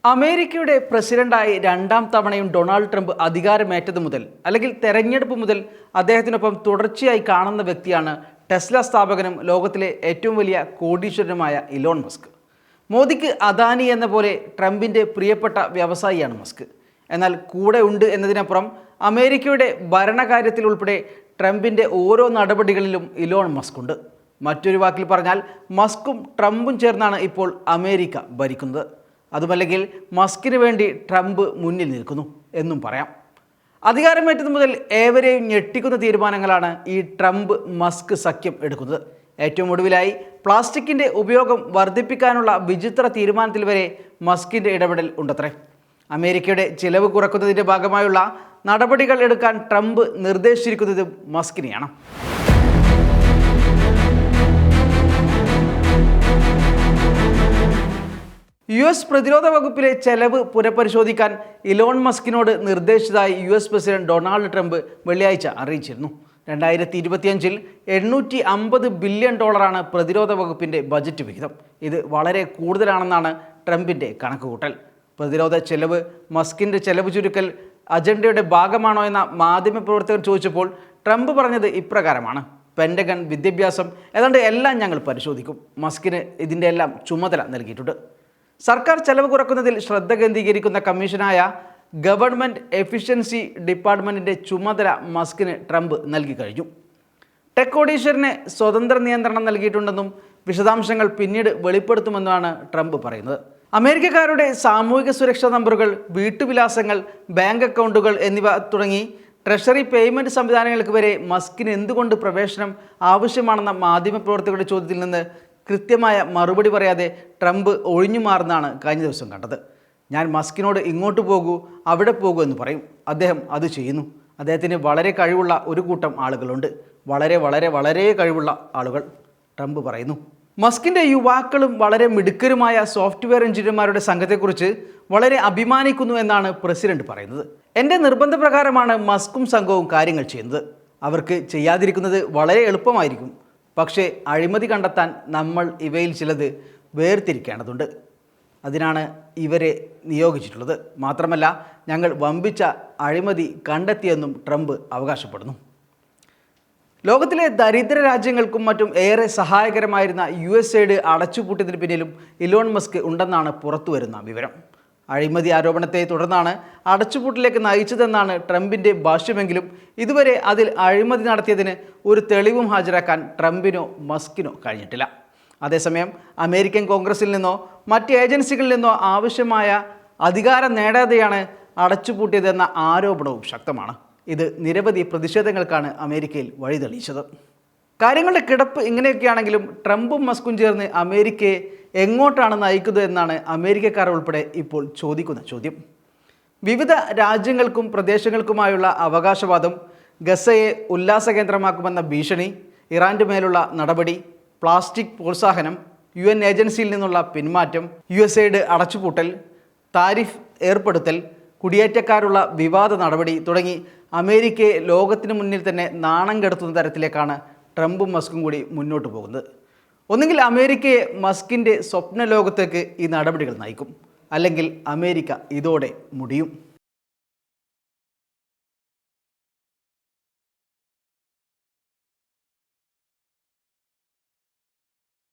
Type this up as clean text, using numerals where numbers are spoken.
അമേരിക്കയുടെ പ്രസിഡന്റായി രണ്ടാം തവണയും ഡൊണാൾഡ് ട്രംപ് അധികാരമേറ്റത് മുതൽ അല്ലെങ്കിൽ തെരഞ്ഞെടുപ്പ് മുതൽ അദ്ദേഹത്തിനൊപ്പം തുടർച്ചയായി കാണുന്ന വ്യക്തിയാണ് ടെസ്ല സ്ഥാപകനും ലോകത്തിലെ ഏറ്റവും വലിയ കോടീശ്വരനുമായ ഇലോൺ മസ്ക്. മോദിക്ക് അദാനി എന്ന പോലെ ട്രംപിൻ്റെ പ്രിയപ്പെട്ട വ്യവസായിയാണ് മസ്ക്. എന്നാൽ കൂടെ ഉണ്ട് എന്നതിനപ്പുറം അമേരിക്കയുടെ ഭരണകാര്യത്തിൽ ഉൾപ്പെടെ ട്രംപിൻ്റെ ഓരോ നടപടികളിലും ഇലോൺ മസ്ക് ഉണ്ട്. മറ്റൊരു വാക്കിൽ പറഞ്ഞാൽ മസ്കും ട്രംപും ചേർന്നാണ് ഇപ്പോൾ അമേരിക്ക ഭരിക്കുന്നത്. അതുമല്ലെങ്കിൽ മസ്കിന് വേണ്ടി ട്രംപ് മുന്നിൽ നിൽക്കുന്നു എന്നും പറയാം. അധികാരമേറ്റത് മുതൽ ഏവരെയും ഞെട്ടിക്കുന്ന തീരുമാനങ്ങളാണ് ഈ ട്രംപ് മസ്ക് സഖ്യം എടുക്കുന്നത്. ഏറ്റവും ഒടുവിലായി പ്ലാസ്റ്റിക്കിൻ്റെ ഉപയോഗം വർദ്ധിപ്പിക്കാനുള്ള വിചിത്ര തീരുമാനത്തിൽ വരെ മസ്കിൻ്റെ ഇടപെടൽ ഉണ്ടത്രേ. അമേരിക്കയുടെ ചിലവ് കുറക്കുന്നതിൻ്റെ ഭാഗമായുള്ള നടപടികൾ എടുക്കാൻ ട്രംപ് നിർദ്ദേശിച്ചിരിക്കുന്നതും മസ്കിനെയാണ്. US പ്രതിരോധ വകുപ്പിലെ ചെലവ് പുനഃപരിശോധിക്കാൻ ഇലോൺ മസ്കിനോട് നിർദ്ദേശിച്ചതായി US പ്രസിഡന്റ് ഡൊണാൾഡ് ട്രംപ് വെള്ളിയാഴ്ച അറിയിച്ചിരുന്നു. 2025 $850 ബില്യൺ പ്രതിരോധ വകുപ്പിൻ്റെ ബജറ്റ് വിഹിതം. ഇത് വളരെ കൂടുതലാണെന്നാണ് ട്രംപിൻ്റെ കണക്കുകൂട്ടൽ. പ്രതിരോധ ചെലവ് മസ്കിൻ്റെ ചെലവ് ചുരുക്കൽ അജണ്ടയുടെ ഭാഗമാണോ എന്ന മാധ്യമപ്രവർത്തകർ ചോദിച്ചപ്പോൾ ട്രംപ് പറഞ്ഞത് ഇപ്രകാരമാണ്: പെൻറ്റഗൺ, വിദ്യാഭ്യാസം, ഏതാണ്ട് എല്ലാം ഞങ്ങൾ പരിശോധിക്കും. മസ്കിന് ഇതിൻ്റെ എല്ലാം ചുമതല നൽകിയിട്ടുണ്ട്. സർക്കാർ ചെലവ് കുറക്കുന്നതിൽ ശ്രദ്ധ കേന്ദ്രീകരിക്കുന്ന കമ്മീഷനായ ഗവൺമെൻറ് എഫിഷ്യൻസി ഡിപ്പാർട്ട്മെൻറ്റിൻ്റെ ചുമതല മസ്കിന് ട്രംപ് നൽകി കഴിഞ്ഞു. ടെക് കോടീശ്വരന് സ്വതന്ത്ര നിയന്ത്രണം നൽകിയിട്ടുണ്ടെന്നും വിശദാംശങ്ങൾ പിന്നീട് വെളിപ്പെടുത്തുമെന്നാണ് ട്രംപ് പറയുന്നത്. അമേരിക്കക്കാരുടെ സാമൂഹിക സുരക്ഷാ നമ്പറുകൾ, വീട്ടുവിലാസങ്ങൾ, ബാങ്ക് അക്കൗണ്ടുകൾ എന്നിവ തുടങ്ങി ട്രഷറി പേയ്മെൻറ്റ് സംവിധാനങ്ങൾക്ക് വരെ മസ്കിന് എന്തുകൊണ്ട് പ്രവേശനം ആവശ്യമാണെന്ന മാധ്യമപ്രവർത്തകരുടെ ചോദ്യത്തിൽ നിന്ന് കൃത്യമായ മറുപടി പറയാതെ ട്രംപ് ഒഴിഞ്ഞു മാറുന്നതാണ് കഴിഞ്ഞ ദിവസം കണ്ടത്. ഞാൻ മസ്കിനോട് ഇങ്ങോട്ട് പോകൂ, അവിടെ പോകൂ എന്ന് പറയും. അദ്ദേഹം അത് ചെയ്യുന്നു. അദ്ദേഹത്തിന് വളരെ കഴിവുള്ള ഒരു കൂട്ടം ആളുകളുണ്ട്, വളരെ വളരെ വളരെ കഴിവുള്ള ആളുകൾ, ട്രംപ് പറയുന്നു. മസ്കിൻ്റെ യുവാക്കളും വളരെ മിടുക്കരുമായ സോഫ്റ്റ്വെയർ എഞ്ചിനീയർമാരുടെ സംഘത്തെക്കുറിച്ച് വളരെ അഭിമാനിക്കുന്നു എന്നാണ് പ്രസിഡന്റ് പറയുന്നത്. എൻ്റെ നിർബന്ധപ്രകാരമാണ് മസ്കും സംഘവും കാര്യങ്ങൾ ചെയ്യുന്നത്. അവർക്ക് ചെയ്യാതിരിക്കുന്നത് വളരെ എളുപ്പമായിരിക്കും. പക്ഷേ അഴിമതി കണ്ടെത്താൻ നമ്മൾ ഇവയിൽ ചിലത് വേർതിരിക്കേണ്ടതുണ്ട്. അതിനാണ് ഇവരെ നിയോഗിച്ചിട്ടുള്ളത്. മാത്രമല്ല, ഞങ്ങൾ വമ്പിച്ച അഴിമതി കണ്ടെത്തിയെന്നും ട്രംപ് അവകാശപ്പെടുന്നു. ലോകത്തിലെ ദരിദ്ര രാജ്യങ്ങൾക്കും മറ്റും ഏറെ സഹായകരമായിരുന്ന USAID അടച്ചുപൂട്ടിയതിന് പിന്നിലും ഇലോൺ മസ്ക് ഉണ്ടെന്നാണ് പുറത്തുവരുന്ന വിവരം. അഴിമതി ആരോപണത്തെ തുടർന്നാണ് അടച്ചുപൂട്ടിലേക്ക് നയിച്ചതെന്നാണ് ട്രംപിൻ്റെ ഭാഷ്യമെങ്കിലും ഇതുവരെ അതിൽ അഴിമതി നടത്തിയതിന് ഒരു തെളിവും ഹാജരാക്കാൻ ട്രംപിനോ മസ്കിനോ കഴിഞ്ഞിട്ടില്ല. അതേസമയം അമേരിക്കൻ കോൺഗ്രസിൽ നിന്നോ മറ്റ് ഏജൻസികളിൽ നിന്നോ ആവശ്യമായ അധികാരം നേടാതെയാണ് അടച്ചുപൂട്ടിയതെന്ന ആരോപണവും ശക്തമാണ്. ഇത് നിരവധി പ്രതിഷേധങ്ങൾക്കാണ് അമേരിക്കയിൽ വഴിതെളിയിച്ചത്. കാര്യങ്ങളുടെ കിടപ്പ് ഇങ്ങനെയൊക്കെയാണെങ്കിലും ട്രംപും മസ്കും ചേർന്ന് അമേരിക്കയെ എങ്ങോട്ടാണ് നയിക്കുന്നത് എന്നാണ് അമേരിക്കക്കാർ ഉൾപ്പെടെ ഇപ്പോൾ ചോദിക്കുന്ന ചോദ്യം. വിവിധ രാജ്യങ്ങൾക്കും പ്രദേശങ്ങൾക്കുമായുള്ള അവകാശവാദം, ഗസയെ ഉല്ലാസ കേന്ദ്രമാക്കുമെന്ന ഭീഷണി, ഇറാൻ്റെ മേലുള്ള നടപടി, പ്ലാസ്റ്റിക് പ്രോത്സാഹനം, UN ഏജൻസിയിൽ നിന്നുള്ള പിന്മാറ്റം, USAID അടച്ചുപൂട്ടൽ, താരിഫ് ഏർപ്പെടുത്തൽ, കുടിയേറ്റക്കാരുള്ള വിവാദ നടപടി തുടങ്ങി അമേരിക്കയെ ലോകത്തിന് മുന്നിൽ തന്നെ നാണം കെടുത്തുന്ന തരത്തിലേക്കാണ് ട്രംപും മസ്കും കൂടി മുന്നോട്ട് പോകുന്നത്. ഒന്നുകിൽ അമേരിക്കയെ മസ്കിൻ്റെ സ്വപ്ന ലോകത്തേക്ക് ഈ നടപടികൾ നയിക്കും, അല്ലെങ്കിൽ അമേരിക്ക ഇതോടെ മുടിയും.